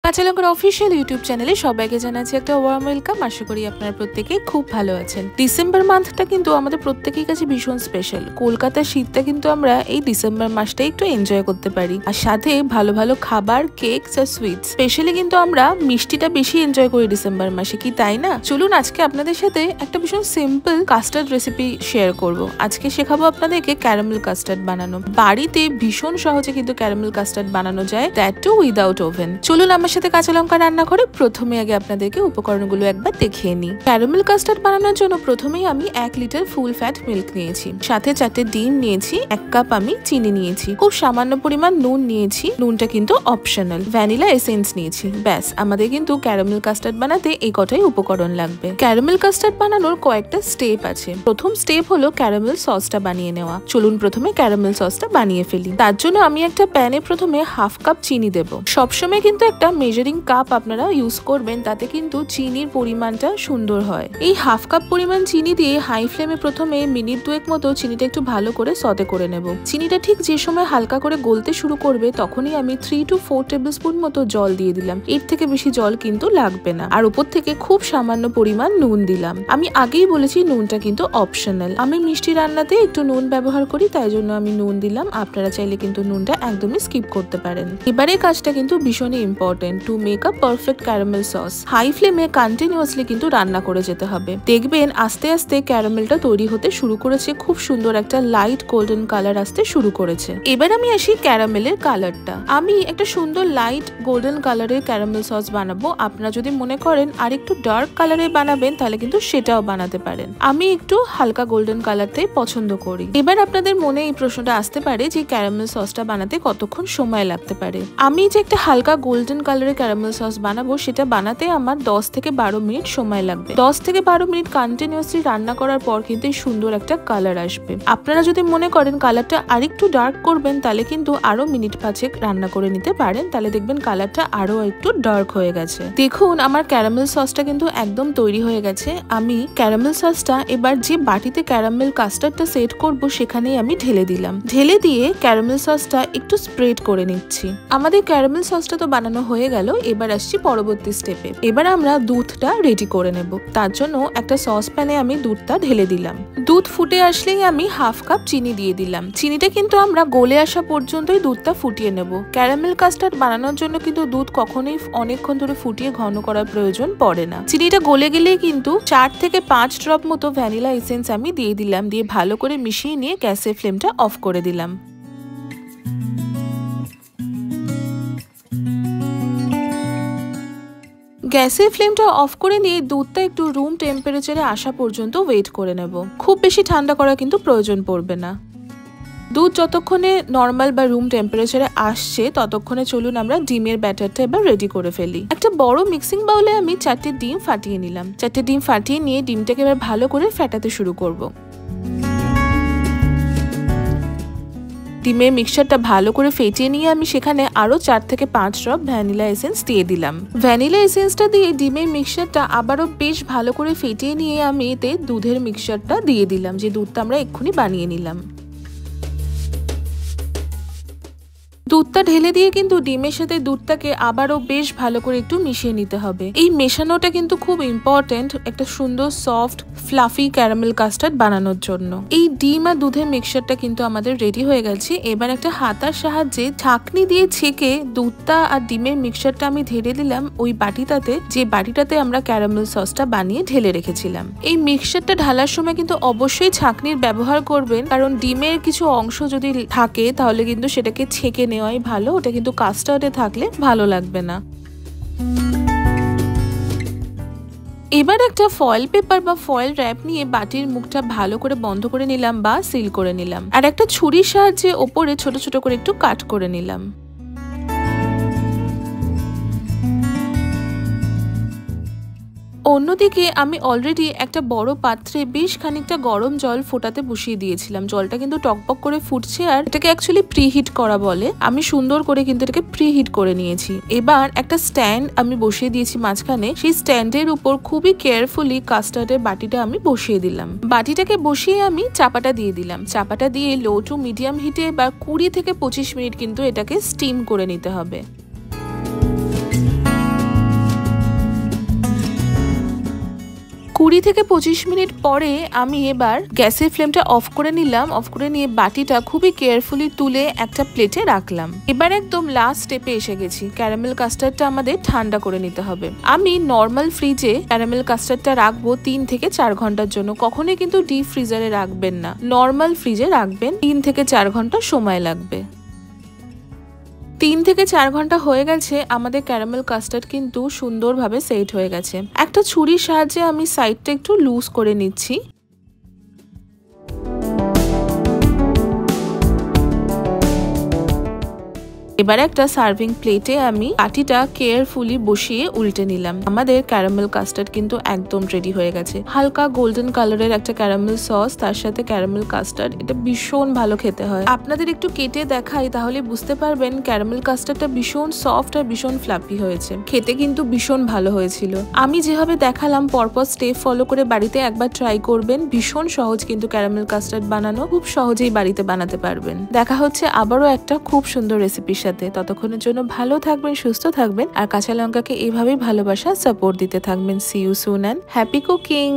কাঁচা লঙ্কার official YouTube চ্যানেলে সবাইকে জানাচ্ছি একটা ওয়ার্ম ওয়েলকাম। আশা করি আপনারা প্রত্যেকেই খুব ভালো আছেন। ডিসেম্বর মান্থটা কিন্তু আমাদের প্রত্যেকের কাছে ভীষণ স্পেশাল। কলকাতার শীতটা কিন্তু আমরা এই ডিসেম্বর মাসটাই একটু এনজয় করতে পারি, আর সাথে ভালো ভালো খাবার, কেক আর সুইটস। স্পেশালি কিন্তু আমরা মিষ্টিটা বেশি এনজয় করি ডিসেম্বর মাসে, কি তাই না? চলুন আজকে আপনাদের সাথে একটা ভীষণ সিম্পল কাস্টার্ড রেসিপি শেয়ার করব। আজকে শেখাবো আপনাদেরকে ক্যারামেল কাস্টার্ড বানানো। বাড়িতে ভীষণ সহজে কিন্তু ক্যারামেল কাস্টার্ড বানানো যায়, দ্যাট টু উইদাউট ওভেন। চলুন আমার সাথে কাঁচা লঙ্কা রান্না করে প্রথমে আগে আপনাদেরকে উপকরণগুলো একবার দেখিয়ে নিই। ক্যারামেল কাস্টার্ড বানানোর জন্য প্রথমেই আমি 1 লিটার ফুল ফ্যাট মিল্ক নিয়েছি, সাথে 4টে ডিম নিয়েছি, 1 কাপ আমি চিনি নিয়েছি, খুব সামান্য পরিমাণ নুন নিয়েছি, নুনটা কিন্তু অপশনাল, ভ্যানিলা এসেন্স নিয়েছি। ব্যাস, আমাদের কিন্তু ক্যারামেল কাস্টার্ড বানাতে এই কটাই উপকরণ লাগবে। ক্যারামেল কাস্টার্ড বানানোর কয়েকটা স্টেপ আছে। প্রথম স্টেপ হলো ক্যারামেল সসটা বানিয়ে নেওয়া। চলুন প্রথমে ক্যারামেল সসটা বানিয়ে ফেলি। তার জন্য আমি একটা প্যানে প্রথমে 1/2 কাপ চিনি দেব। সবসময় কিন্তু একটা মেজারিং কাপ আপনারা ইউজ করবেন, তাতে কিন্তু চিনির পরিমাণটা সুন্দর হয়। এই 1/2 কাপ পরিমাণ চিনি দিয়ে হাই ফ্লেমে প্রথমে মিনিট 2 মতো চিনিটা একটু ভালো করে সতে করে নেব। চিনিটা ঠিক যে সময় হালকা করে গলতে শুরু করবে তখনই আমি 3 to 4 টেবিল স্পুন মতো জল দিয়ে দিলাম। এর থেকে বেশি জল কিন্তু লাগবে না। আর উপর থেকে খুব সামান্য পরিমাণ নুন দিলাম। আমি আগেই বলেছি নুনটা কিন্তু অপশনাল। আমি মিষ্টি রান্নাতে একটু নুন ব্যবহার করি, তাই জন্য আমি নুন দিলাম। আপনারা চাইলে কিন্তু নুনটা একদমই স্কিপ করতে পারেন। এবারে কাজটা কিন্তু ভীষণই important to make a perfect caramel sauce. High ফ্লেমে কন্টিনিউয়াসলি কিন্তু রান্না করে যেতে হবে। দেখবেন আস্তে আস্তে ক্যারামেলটা তৈরি হতে শুরু করেছে, খুব সুন্দর একটা লাইট গোল্ডেন কালার আসতে শুরু করেছে। এবার আমি আসি ক্যারামেলের কালারটা। আমি একটা সুন্দর লাইট গোল্ডেন কালারের ক্যারামেল সস বানাবো। আপনারা যদি মনে করেন আর একটু ডার্ক কালারের বানাবেন তাহলে কিন্তু সেটাও বানাতে পারেন। আমি একটু হালকা গোল্ডেন কালারটাই পছন্দ করি। এবার আপনাদের মনে এই প্রশ্নটা আসতে পারে যে ক্যারামেল সসটা বানাতে কতক্ষণ সময় লাগতে পারে। আমি যে একটা হালকা গোল্ডেন কালারের ক্যারামেল সস বানাবো, সেটা বানাতে আমার 10 থেকে 12 মিনিট সময় লাগবে। 10 থেকে 12 মিনিট কন্টিনিউয়াসলি রান্না করার পর কিন্তু সুন্দর একটা কালার আসবে। আপনারা যদি মনে করেন কালারটা আরেকটু ডার্ক করবেন তাহলে কিন্তু আরো মিনিট 5 রান্না করে নিতে পারেন, তাহলে দেখবেন কালারটা আরো একটু ডার্ক হয়ে গেছে। দেখুন আমার ক্যারামেল সসটা কিন্তু একদম তৈরি হয়ে গেছে। আমি ক্যারামেল সসটা এবার যে বাটিতে ক্যারামেল কাস্টার্ডটা সেট করব সেখানেই আমি ঢেলে দিলাম। ঢেলে দিয়ে ক্যারামেল সসটা একটু স্প্রেড করে নিচ্ছি। আমাদের ক্যারামেল সসটা তো বানানো হয়ে গেল। এবার আসছি পরবর্তী স্টেপে। এবার আমরা দুধটা রেডি করে নেব। তার জন্য একটা সসপ্যানে আমি দুধটা ঢেলে দিলাম। দুধ ফুটে আসলেই আমি 1/2 কাপ চিনি দিয়ে দিলাম। চিনিটা কিন্তু আমরা গলে আসা পর্যন্তই দুধটা ফুটিয়ে নেব। ক্যারামেল কাস্টার্ড বানানোর জন্য কিন্তু দুধ কখনোই অনেকক্ষণ ধরে ফুটিয়ে ঘন করার প্রয়োজন পড়ে না। চিনিটা গলে গেলেই কিন্তু 4 থেকে 5 ড্রপ মতো ভ্যানিলা এসেন্স আমি দিয়ে দিলাম। দিয়ে ভালো করে মিশিয়ে নিয়ে গ্যাসের ফ্লেমটা অফ করে দিলাম। গ্যাসের ফ্লেমটা অফ করে নিয়ে দুধটা একটু রুম টেম্পারেচারে আসা পর্যন্ত ওয়েট করে নেব। খুব বেশি ঠান্ডা করা কিন্তু প্রয়োজন পড়বে না। দুধ যতক্ষণে নর্মাল বা রুম টেম্পারেচারে আসছে ততক্ষণে চলুন আমরা ডিমের ব্যাটারটা এবার রেডি করে ফেলি। একটা বড় মিক্সিং বাউলে আমি 4টে ডিম ফাটিয়ে নিলাম। 4টে ডিম ফাটিয়ে নিয়ে ডিমটাকে এবার ভালো করে ফেটাতে শুরু করব। ডিমের মিক্সচারটা ভালো করে ফেটিয়ে নিয়ে আমি সেখানে আরো 4 থেকে 5 ড্রপ ভ্যানিলা এসেন্স দিয়ে দিলাম। ভ্যানিলা এসেন্সটা দিয়ে ডিমের মিক্সচারটা আবারও বেশ ভালো করে ফেটিয়ে নিয়ে আমি এতে দুধের মিক্সচারটা দিয়ে দিলাম, যে দুধটা আমরা এক্ষুনি বানিয়ে নিলাম। দুধটা ঢেলে দিয়ে কিন্তু ডিমের সাথে দুধটাকে আবারও বেশ ভালো করে একটু মিশিয়ে নিতে হবে। এই মেশানোটা কিন্তু খুব ইম্পর্টেন্ট একটা সুন্দর সফট ফ্লাফি ক্যারামেল কাস্টার্ড বানানোর জন্য। এই ডিম আর দুধের মিক্সচারটা কিন্তু আমাদের রেডি হয়ে গেছে। এবার একটা হাতার সাহায্যে ছাঁকনি দিয়ে ছেঁকে দুধটা আর ডিমের মিক্সচারটা আমি ঢেলে দিলাম ওই বাটিটাতে, যে বাটিটাতে আমরা ক্যারামেল সসটা বানিয়ে ঢেলে রেখেছিলাম। এই মিক্সচারটা ঢালার সময় কিন্তু অবশ্যই ছাঁকনির ব্যবহার করবেন, কারণ ডিমের কিছু অংশ যদি থাকে তাহলে কিন্তু সেটাকে ছেঁকে নেওয়াই ভালো। ওটা কিন্তু কাস্টার্ডে থাকলে ভালো লাগবে না। এবার একটা ফয়েল পেপার বা ফয়েল র্যাপ নিয়ে বাটির মুখটা ভালো করে বন্ধ করে নিলাম বা সিল করে নিলাম। আর একটা ছুরির সাহায্যে ওপরে ছোট ছোট করে একটু কাট করে নিলাম। অন্যদিকে আমি অলরেডি একটা বড় পাত্রে বেশ খানিকটা গরম জল ফোটাতে বসিয়ে দিয়েছিলাম। জলটা কিন্তু টকবক করে ফুটছে, আর এটাকে অ্যাকচুয়ালি প্রিহিট করা বলে। আমি সুন্দর করে কিন্তু এটাকে প্রিহিট করে নিয়েছি। এবার একটা স্ট্যান্ড আমি বসিয়ে দিয়েছি মাঝখানে। সেই স্ট্যান্ডের উপর খুবই কেয়ারফুলি কাস্টার্ডের বাটিটা আমি বসিয়ে দিলাম। বাটিটাকে বসিয়ে আমি চাপাটা দিয়ে দিলাম। চাপাটা দিয়ে লো টু মিডিয়াম হিটে বা 20 থেকে 25 মিনিট কিন্তু এটাকে স্টিম করে নিতে হবে। 20 থেকে 25 মিনিট পরে আমি এবার গ্যাসের ফ্লেমটা অফ করে নিলাম। অফ করে নিয়ে বাটিটা খুবই কেয়ারফুলি তুলে একটা প্লেটে রাখলাম। এবার একদম লাস্ট স্টেপে এসে গেছি। ক্যারামেল কাস্টার্ডটা আমাদের ঠান্ডা করে নিতে হবে। আমি নর্মাল ফ্রিজে ক্যারামেল কাস্টার্ডটা রাখবো 3 থেকে 4 ঘন্টার জন্য। কখনোই কিন্তু ডিপ ফ্রিজারে রাখবেন না, নর্মাল ফ্রিজে রাখবেন। 3 থেকে 4 ঘন্টা সময় লাগবে। 3 থেকে 4 ঘন্টা হয়ে গেছে। আমাদের ক্যারামেল কাস্টার্ড কিন্তু সুন্দরভাবে সেট হয়ে গেছে। একটা ছুরির সাহায্যে আমি সাইডটা একটু লুজ করে নিচ্ছি। এবার একটা সার্ভিং প্লেটে আমি বাটিটা কেয়ারফুলি বসিয়ে উল্টে নিলাম। আমাদের ক্যারামেল কাস্টার্ড কিন্তু একদম রেডি হয়ে গেছে। হালকা গোল্ডেন কালারের একটা ক্যারামেল সস, তার সাথে ক্যারামেল কাস্টার্ড, এটা ভীষণ ভালো খেতে হয়। আপনাদের একটু কেটে দেখাই, তাহলে বুঝতে পারবেন ক্যারামেল কাস্টার্ডটা ভীষণ সফট আর ভীষণ ফ্লাফি হয়েছে। খেতে কিন্তু ভীষণ ভালো হয়েছিল। আমি যেভাবে দেখালাম পরপর স্টেপ ফলো করে বাড়িতে একবার ট্রাই করবেন। ভীষণ সহজ কিন্তু ক্যারামেল কাস্টার্ড বানানো, খুব সহজেই বাড়িতে বানাতে পারবেন। দেখা হচ্ছে আবারও একটা খুব সুন্দর রেসিপির সাথে। ততক্ষণের জন্য ভালো থাকবেন, সুস্থ থাকবেন আর কাঁচা লঙ্কাকে এইভাবেই ভালোবাসা সাপোর্ট দিতে থাকবেন। See you soon and happy cooking.